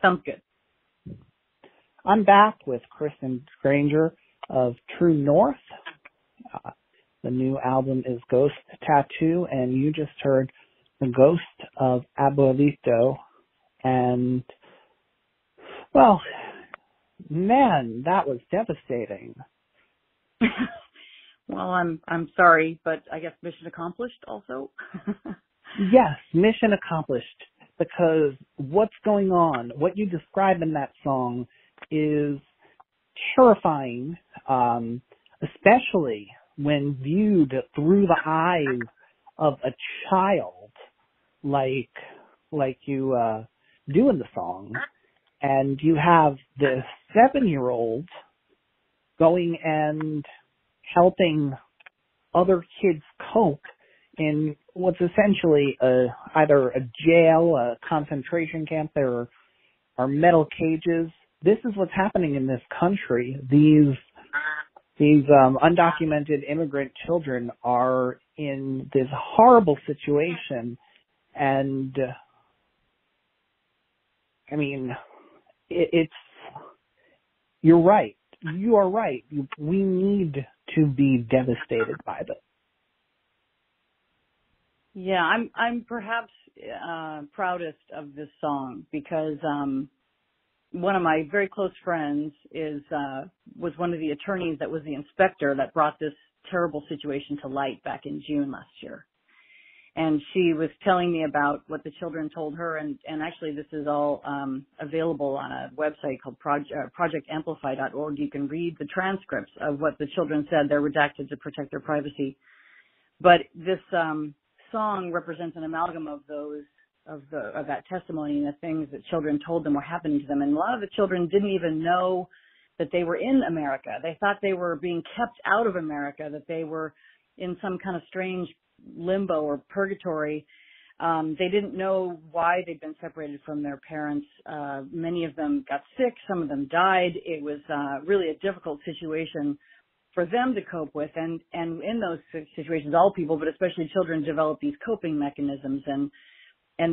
Sounds good. I'm back with Kristen Grainger of True North. The new album is Ghost Tattoo, and you just heard The Ghost of Abuelito. And, well, man, that was devastating. Well, I'm sorry, but I guess mission accomplished also. Yes, mission accomplished, because what's going on, what you describe in that song is terrifying, especially when viewed through the eyes of a child like you do in the song. And you have this 7-year-old going and helping other kids cope in what's essentially either a jail, a concentration camp. There are metal cages. This is what's happening in this country. These undocumented immigrant children are in this horrible situation. And I mean, you're right. You are right. We need to be devastated by this. Yeah, I'm perhaps proudest of this song because one of my very close friends was one of the attorneys that was the inspector that brought this terrible situation to light back in June last year. And she was telling me about what the children told her, and actually this is all available on a website called projectamplify.org. You can read the transcripts of what the children said. They're redacted to protect their privacy. But this song represents an amalgam of that testimony and the things that children told them were happening to them. And a lot of the children didn't even know that they were in America. They thought they were being kept out of America, that they were in some kind of strange limbo or purgatory. They didn't know why they'd been separated from their parents. Many of them got sick. Some of them died. It was really a difficult situation for them to cope with. And in those situations, all people, but especially children, develop these coping mechanisms and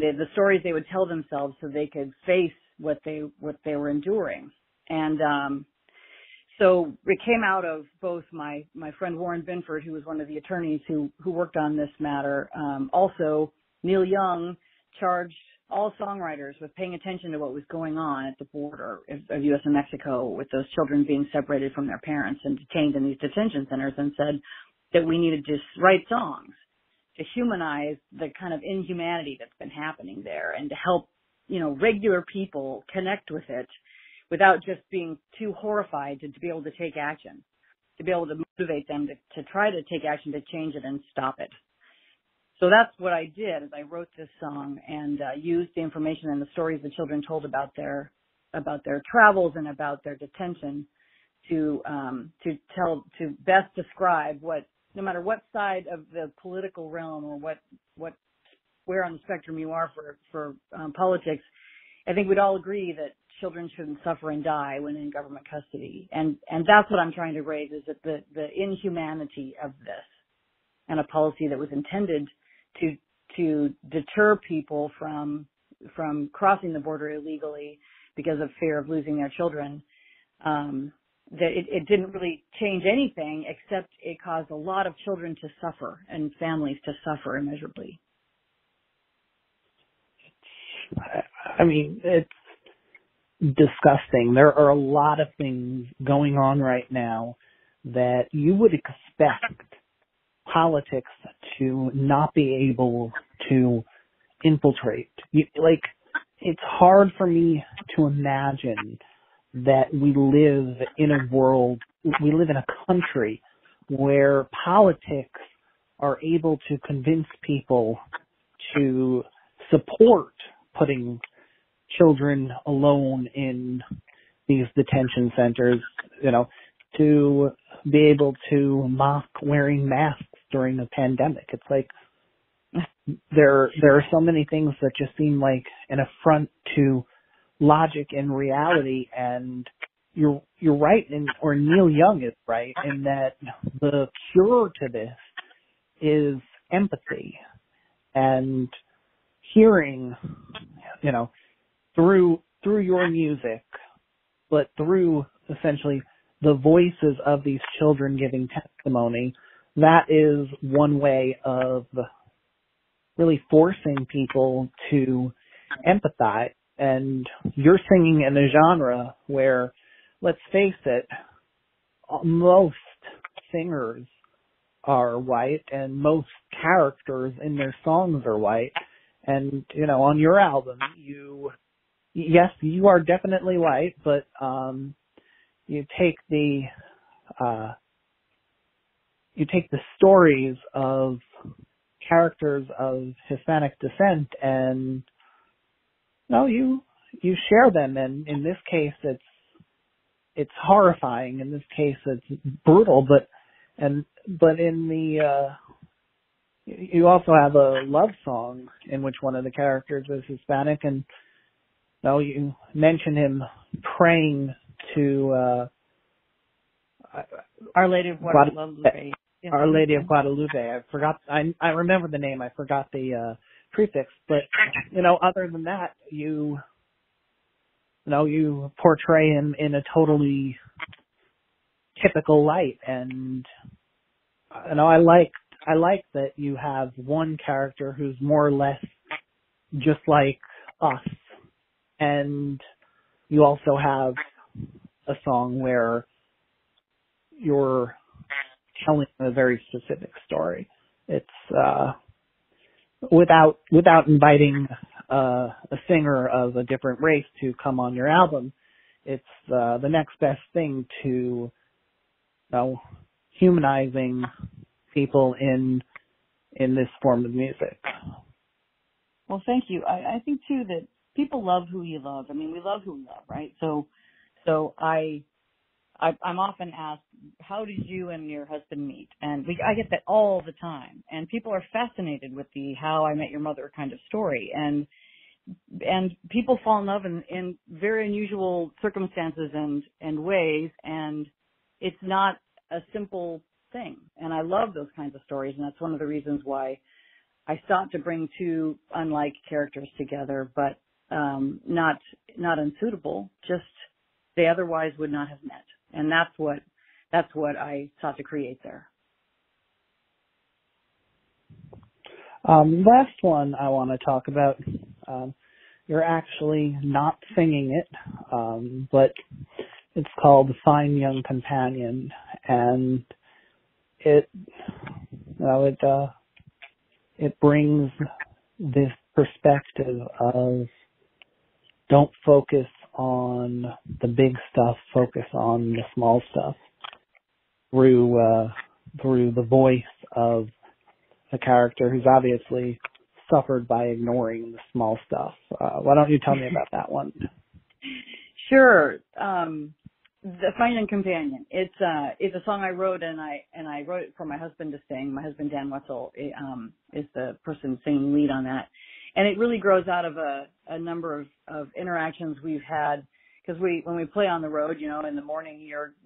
the stories they would tell themselves so they could face what they were enduring. And so it came out of both my friend Warren Binford, who was one of the attorneys who worked on this matter. Also, Neil Young charged all songwriters with paying attention to what was going on at the border of U.S. and Mexico with those children being separated from their parents and detained in these detention centers, and said that we needed to write songs to humanize the kind of inhumanity that's been happening there and to help, regular people connect with it without just being too horrified to be able to take action, to be able to motivate them to try to take action to change it and stop it. So that's what I did, is I wrote this song and used the information and the stories the children told about their travels and about their detention to best describe what, no matter what side of the political realm or where on the spectrum you are for politics, I think we'd all agree that children shouldn't suffer and die when in government custody. And that's what I'm trying to raise, is that the inhumanity of this, and a policy that was intended to deter people from crossing the border illegally because of fear of losing their children, that it didn't really change anything, except it caused a lot of children to suffer and families to suffer immeasurably. I mean, it's disgusting. There are a lot of things going on right now that you would expect politics to not be able to infiltrate. It's hard for me to imagine that we live in a country where politics are able to convince people to support putting children alone in these detention centers, to be able to mock wearing masks during the pandemic. It's like there are so many things that just seem like an affront to logic and reality. And you're right, or Neil Young is right, in that the cure to this is empathy and hearing, through through your music, but through essentially the voices of these children giving testimony, that is one way of really forcing people to empathize. And you're singing in a genre where, let's face it, most singers are white and most characters in their songs are white. And, on your album, yes, you are definitely white, but you take the stories of characters of Hispanic descent and you share them, and in this case it's horrifying. In this case it's brutal, but in the you also have a love song in which one of the characters is Hispanic, and you mention him praying to Our Lady of Guadalupe. Our Lady of Guadalupe. I remember the name. I forgot the prefix, but other than that, you portray him in a totally typical light, and I like that you have one character who's more or less just like us, and you also have a song where you're telling a very specific story. It's without inviting a singer of a different race to come on your album. It's the next best thing to humanizing people in this form of music. Well, thank you. I think too that people love who you love. I mean, we love who we love, right? So I'm often asked, how did you and your husband meet? And I get that all the time. And people are fascinated with the How I Met Your Mother kind of story. And people fall in love in very unusual circumstances and ways. And it's not a simple thing. And I love those kinds of stories. And that's one of the reasons why I sought to bring two unlike characters together, but not unsuitable, just they otherwise would not have met. And that's what I sought to create there. Last one I want to talk about. You're actually not singing it, but it's called Fine Young Companion, and it brings this perspective of don't focus on the big stuff, focus on the small stuff through the voice of a character who's obviously suffered by ignoring the small stuff. Why don't you tell me about that one? Sure. The Fine Young Companion. It's a song I wrote, and I wrote it for my husband to sing. My husband, Dan Wetzel, is the person singing lead on that. And it really grows out of a number of interactions we've had, because when we play on the road, in the morning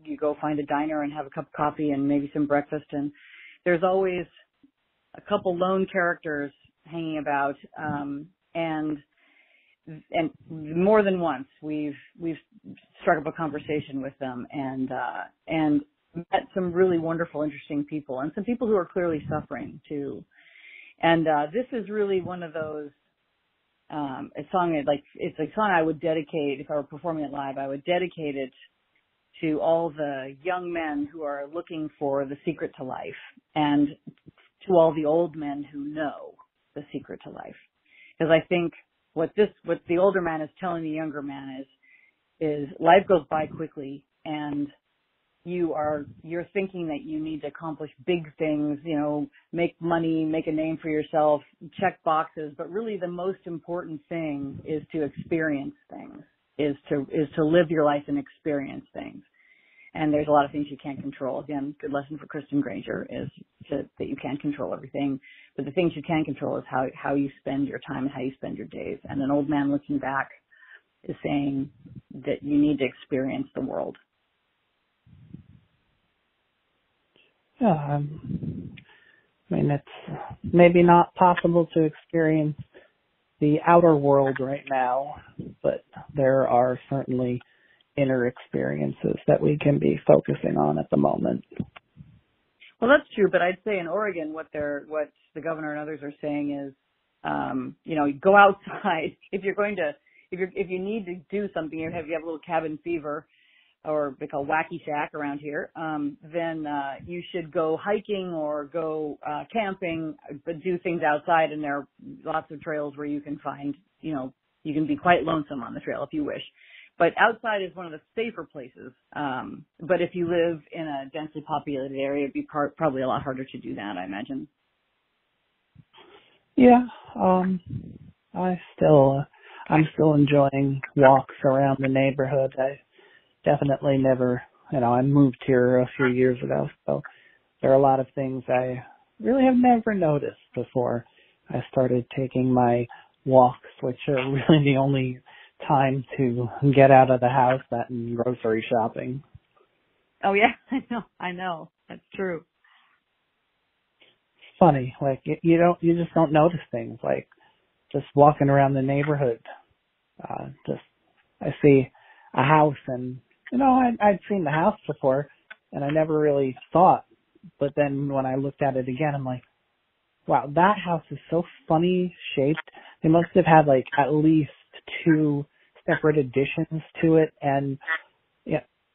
you go find a diner and have a cup of coffee and maybe some breakfast, and there's always a couple lone characters hanging about, and more than once we've struck up a conversation with them and met some really wonderful, interesting people, and some people who are clearly suffering too. And this is really one of those it's a song I would dedicate, if I were performing it live, I would dedicate it to all the young men who are looking for the secret to life, and to all the old men who know the secret to life. Because I think what the older man is telling the younger man is life goes by quickly, and you're thinking that you need to accomplish big things, make money, make a name for yourself, check boxes, but really the most important thing is to experience things, is to live your life and experience things. And there's a lot of things you can't control. Again, good lesson for Kristen Grainger is that you can't control everything, but the things you can control is how you spend your time and how you spend your days. And an old man looking back is saying that you need to experience the world. Yeah, I mean, it's maybe not possible to experience the outer world right now, but there are certainly inner experiences that we can be focusing on at the moment. Well, that's true, but I'd say in Oregon, what the governor and others are saying is, go outside if you need to do something. You have a little cabin fever, or they call wacky shack around here. Then you should go hiking or go camping, but do things outside. And there are lots of trails where you can find, you can be quite lonesome on the trail if you wish. But outside is one of the safer places. But if you live in a densely populated area, it'd be probably a lot harder to do that, I imagine. Yeah, I'm still enjoying walks around the neighborhood. I definitely never, I moved here a few years ago, so there are a lot of things I really have never noticed before I started taking my walks, which are really the only time to get out of the house, that and grocery shopping. Oh yeah, I know. That's true. It's funny, like you just don't notice things, like just walking around the neighborhood. I see a house and, I'd seen the house before and I never really thought, but then when I looked at it again, I'm like, wow, that house is so funny shaped. They must have had like at least 2 separate additions to it. And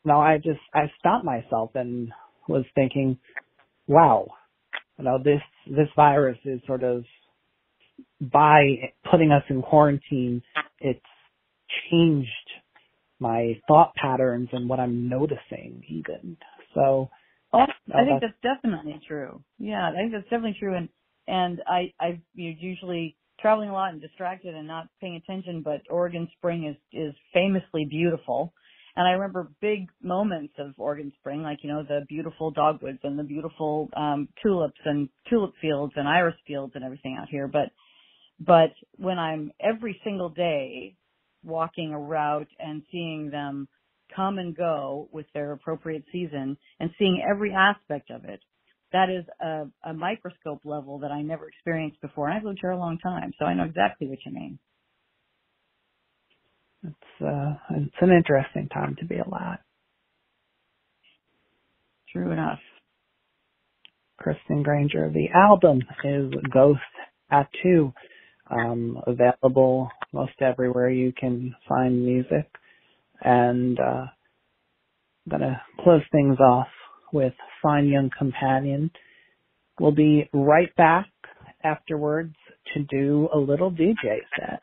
I stopped myself and was thinking, wow, this virus is sort of, by putting us in quarantine, it's changed my thought patterns and what I'm noticing even. So I think that's definitely true. Yeah, I think that's definitely true. And I've usually traveling a lot and distracted and not paying attention, but Oregon spring is famously beautiful. And I remember big moments of Oregon spring, like, the beautiful dogwoods and the beautiful tulips and tulip fields and iris fields and everything out here. But when I'm every single day walking a route and seeing them come and go with their appropriate season and seeing every aspect of it, that is a microscope level that I never experienced before. And I've lived here a long time, so I know exactly what you mean. It's an interesting time to be alive. True enough. Kristen Grainger. The album is Ghost at 2, available most everywhere you can find music. And I'm going to close things off with Fine Young Companion. We'll be right back afterwards to do a little DJ set.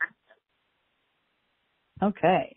Okay.